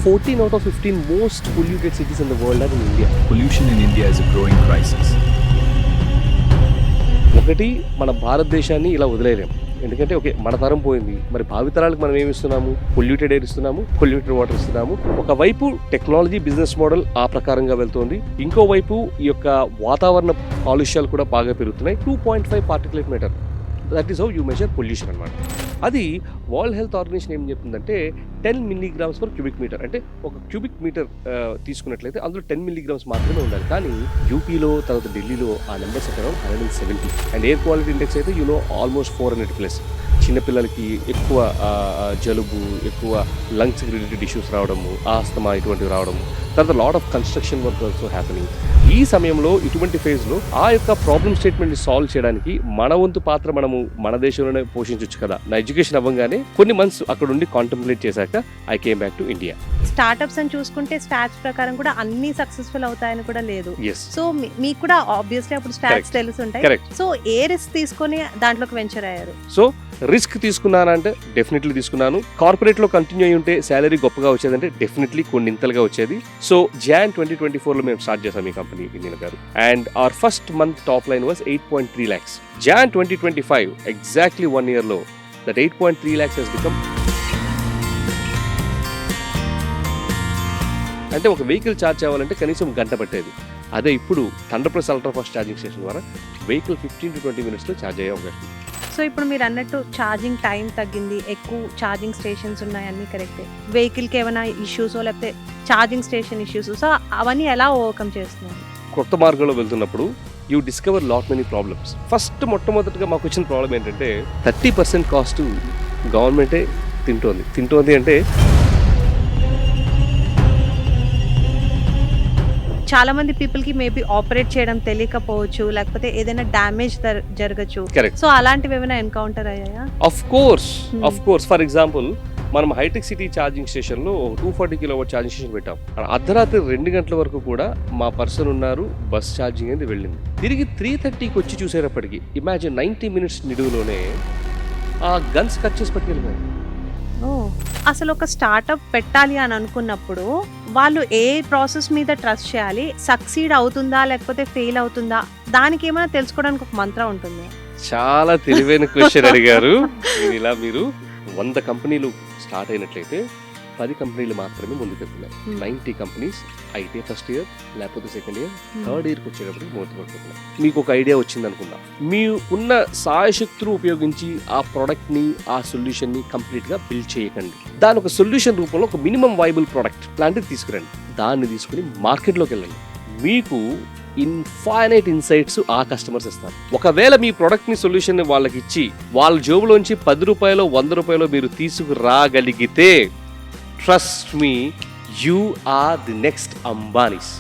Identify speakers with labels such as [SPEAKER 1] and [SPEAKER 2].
[SPEAKER 1] 14 out of 15 most polluted cities in the world are in India.
[SPEAKER 2] Pollution in India is a growing crisis.
[SPEAKER 1] ఒకటి మన భారతదేశాన్ని ఇలా వదిలేయలేం. ఎందుకంటే okay మన తరం పోయింది, మరి భావితరాలకు మనం ఏమి ఇస్తున్నాము? పొల్యూటెడ్ ఎయిర్ ఇస్తున్నాము, పొల్యూటెడ్ వాటర్ ఇస్తున్నాము. ఒకవైపు టెక్నాలజీ బిజినెస్ మోడల్ ఆ ప్రకారంగా వెళ్తోంది, ఇంకోవైపు ఈ యొక్క వాతావరణ కాలుష్యాలు కూడా బాగా పెరుగుతున్నాయి. 2.5 particulate meter, that is how you measure pollution అనమాట. అది వరల్డ్ హెల్త్ ఆర్గనైజేషన్ ఏం చెప్తుందంటే 10 మిల్లీగ్రామ్స్ పర్ క్యూబిక్ మీటర్. అంటే ఒక క్యూబిక్ మీటర్ తీసుకున్నట్లయితే అందులో 10 మిల్లీగ్రామ్స్ మాత్రమే ఉండాలి. కానీ యూపీలో, తర్వాత ఢిల్లీలో ఆ numbers around 170. And air quality index అయితే ఆల్మోస్ట్ 400+. చిన్నపిల్లలకి ఎక్కువ జలుబు, ఎక్కువ లంగ్స్ రిలేటెడ్ ఇష్యూస్ రావడము, ఆస్తమా ఇటువంటివి రావడము, తర్వాత lot of construction work also happening. ఈ సమయంలో ఇటువంటి ఫేజ్లో ఆ యొక్క ప్రాబ్లమ్ స్టేట్మెంట్ని సాల్వ్ చేయడానికి మన వంతు పాత్ర మనము మన దేశంలోనే పోషించవచ్చు కదా. నా ఎడ్యుకేషన్ అవ్వగానే కొన్ని మంత్స్ అక్కడ ఉండి కాంటెంప్లేట్ చేశాక I came back to India.
[SPEAKER 3] Startups అని చూసుకుంటే స్టాట్స్ ప్రకారం కూడా అన్ని సక్సెస్ఫుల్ అవుతాయని కూడా లేదు.
[SPEAKER 1] ఎస్.
[SPEAKER 3] సో మీకు కూడా ఆబ్వియస్లీ అప్పుడు స్టాట్స్ తెలుసుంటాయి.
[SPEAKER 1] కరెక్ట్.
[SPEAKER 3] సో ఏ రిస్క్ తీసుకొని దాంట్లోకి వెంచర్ అయ్యారు?
[SPEAKER 1] సో రిస్క్ తీసుకున్నానంటే డెఫినెట్లీ తీసుకున్నాను. కార్పొరేట్లో కంటిన్యూ అయి ఉంటే శాలరీ గొప్పగా వచ్చేదంటే డెఫినెట్లీ కొన్నింతలుగా వచ్చేది. సో Jan 2024లో మేము స్టార్ట్ చేసాం ఈ కంపెనీ ఇండియన్ గారు. And our first month top line was 8.3 lakhs. Jan 2025 exactly 1 yearలో దట్ 8.3 lakhs has become. అంటే ఒక వెహికల్ ఛార్జ్ అవ్వాలంటే కనీసం గంట పట్టేది. అదే ఇప్పుడు thunder+ ultra fast charging station ద్వారా వెహికల్ 15 to 20 minutesలో ఛార్జ్ అయ్యే అవకాశం.
[SPEAKER 3] సో ఇప్పుడు మీరు అన్నట్టు ఛార్జింగ్ టైం తగ్గింది, ఎక్కువ ఛార్జింగ్ స్టేషన్స్ ఉన్నాయి, అన్నీ కరెక్టే. వెహికల్కి ఏమైనా ఇష్యూస్ లేకపోతే ఛార్జింగ్ స్టేషన్ ఇష్యూస్, సో అవన్నీ ఎలా ఓవర్కమ్ చేస్తున్నారు?
[SPEAKER 1] కొత్త మార్గంలో వెళ్తున్నప్పుడు you discover lot many problems. First మొట్టమొదటిగా మాకు వచ్చిన ప్రాబ్లం ఏంటంటే 30% కాస్ట్ గవర్నమెంటే తింటోంది అంటే
[SPEAKER 3] చాలా మంది పీపుల్ కి మేబీ ఆపరేట్ చేయడం తెలియకపోవచ్చు, లేకపోతే ఏదైనా డ్యామేజ్ జరగచ్చు.
[SPEAKER 1] కరెక్ట్.
[SPEAKER 3] సో అలాంటివి ఏమైనా ఎన్కౌంటర్ అయ్యాయా?
[SPEAKER 1] ఆఫ్ కోర్స్ ఫర్ ఎగ్జాంపుల్ మనం హైటెక్ సిటీ ఛార్జింగ్ స్టేషన్లో 240 kW ఛార్జింగ్ స్టేషన్ పెట్టాం. అర్ధరాత్రి 2 గంటల వరకు కూడా మా పర్సన్ ఉన్నారు, బస్ ఛార్జింగ్ అనేది వెళ్ళింది. తిరిగి 3:30కి వచ్చి చూసేటప్పటికి ఇమాజిన్ 90 minutes నిడువులోనే ఆ గన్స్ కట్ చేసి పట్టుకెళ్ళిపోయారు.
[SPEAKER 3] అసలు ఒక స్టార్ట్అప్ పెట్టాలి అని అనుకున్నప్పుడు వాళ్ళు ఏ ప్రాసెస్ మీద ట్రస్ట్ చేయాలి? సక్సీడ్ అవుతుందా లేకపోతే ఫెయిల్ అవుతుందా? దానికి ఏమైనా తెలుసుకోవడానికి ఒక మంత్రం ఉంటుంది?
[SPEAKER 1] చాలా తెలివైన క్వశ్చన్ అడిగారు. ఇలా మీరు 100 కంపెనీలు స్టార్ట్ అయినట్లయితే 10 కంపెనీలు మాత్రమే ముందుకెళ్తున్నాయి. 90 కంపెనీస్ అయితే ఫస్ట్ ఇయర్, లేకపోతే సెకండ్ ఇయర్, థర్డ్ ఇయర్కి వచ్చేటప్పటికి మూతపడుతున్నాయి. మీకు ఒక ఐడియా వచ్చింది అనుకుందాం. మీకున్న సాయశక్తులు ఉపయోగించి ఆ ప్రోడక్ట్ని, ఆ సొల్యూషన్ని కంప్లీట్గా బిల్డ్ చేయకండి. దాని ఒక సొల్యూషన్ రూపంలో ఒక మినిమం వైబుల్ ప్రోడక్ట్ లాంటిది తీసుకురండి. దాన్ని తీసుకుని మార్కెట్లోకి వెళ్ళండి. మీకు ఇన్ఫైనైట్ ఇన్సైట్స్ ఆ కస్టమర్స్ ఇస్తారు. ఒకవేళ మీ ప్రోడక్ట్ని, సొల్యూషన్ని వాళ్ళకి ఇచ్చి వాళ్ళ జోబులోంచి 10 రూపాయలు 100 రూపాయలు మీరు తీసుకురాగలిగితే trust me, you are the next Ambanis.